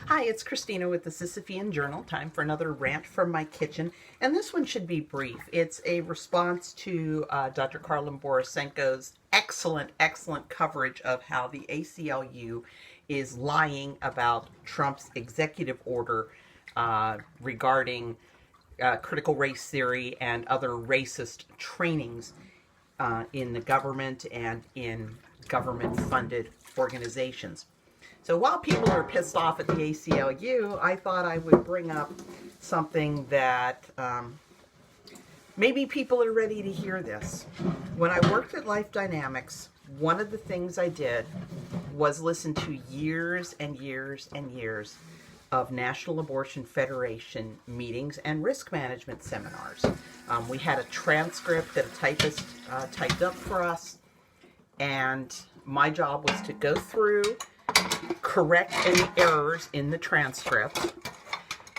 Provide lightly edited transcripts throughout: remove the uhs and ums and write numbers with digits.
Hi, it's Christina with the Sisyphean Journal. Time for another rant from my kitchen. And this one should be brief. It's a response to Dr. Karlin Borisenko's excellent coverage of how the ACLU is lying about Trump's executive order regarding critical race theory and other racist trainings in the government and in government-funded organizations. So while people are pissed off at the ACLU, I thought I would bring up something that maybe people are ready to hear this. When I worked at Life Dynamics, one of the things I did was listen to years and years and years of National Abortion Federation meetings and risk management seminars. We had a transcript that a typist typed up for us, and my job was to go through, correct any errors in the transcript,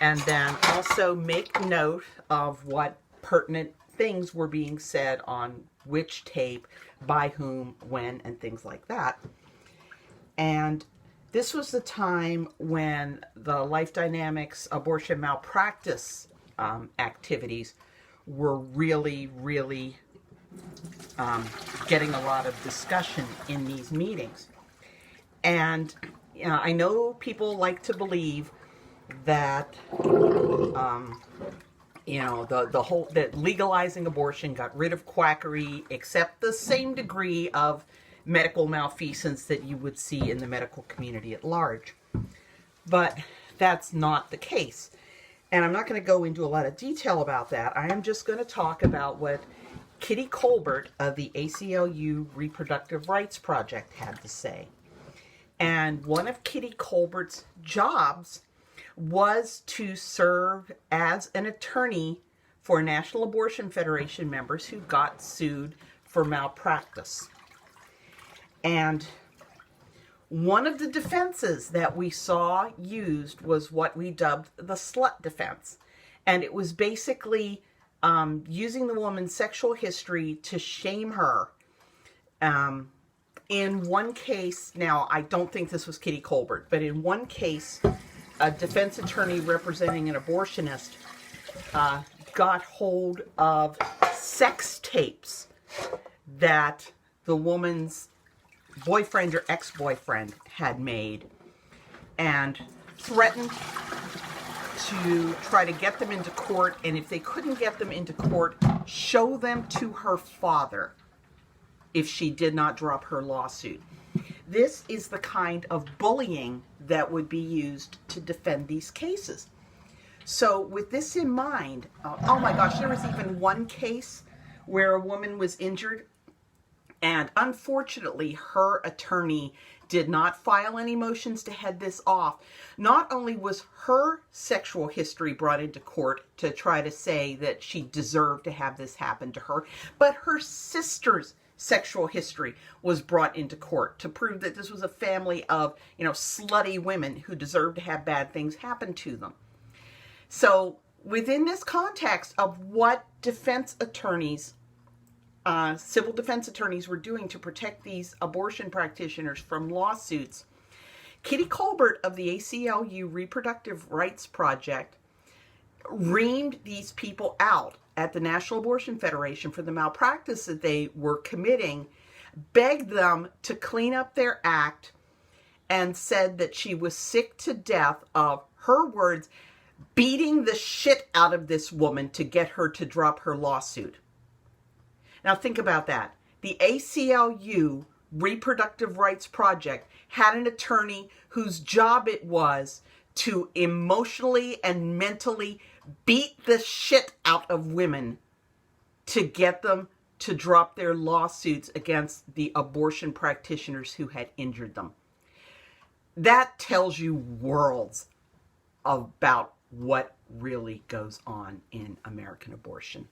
and then also make note of what pertinent things were being said on which tape, by whom, when, and things like that. And this was the time when the Life Dynamics abortion malpractice activities were really getting a lot of discussion in these meetings. And I know people like to believe that the whole that legalizing abortion got rid of quackery, except the same degree of medical malfeasance that you would see in the medical community at large. But that's not the case. And I'm not going to go into a lot of detail about that. I am just going to talk about what Kitty Kolbert of the ACLU Reproductive Rights Project had to say. And one of Kitty Kolbert's jobs was to serve as an attorney for National Abortion Federation members who got sued for malpractice. And one of the defenses that we saw used was what we dubbed the slut defense. And it was basically using the woman's sexual history to shame her. In one case, now I don't think this was Kitty Kolbert, but in one case, a defense attorney representing an abortionist got hold of sex tapes that the woman's boyfriend or ex-boyfriend had made and threatened to try to get them into court, and if they couldn't get them into court, show them to her father if she did not drop her lawsuit. This is the kind of bullying that would be used to defend these cases. So with this in mind, oh my gosh, there was even one case where a woman was injured, and unfortunately her attorney did not file any motions to head this off. Not only was her sexual history brought into court to try to say that she deserved to have this happen to her, but her sister's sexual history was brought into court to prove that this was a family of, slutty women who deserved to have bad things happen to them. So within this context of what defense attorneys, civil defense attorneys were doing to protect these abortion practitioners from lawsuits, Kitty Kolbert of the ACLU Reproductive Rights Project reamed these people out at the National Abortion Federation for the malpractice that they were committing, begged them to clean up their act, and said that she was sick to death of, her words, beating the shit out of this woman to get her to drop her lawsuit. Now think about that. The ACLU Reproductive Rights Project had an attorney whose job it was to emotionally and mentally beat the shit out of women to get them to drop their lawsuits against the abortion practitioners who had injured them. That tells you worlds about what really goes on in American abortion.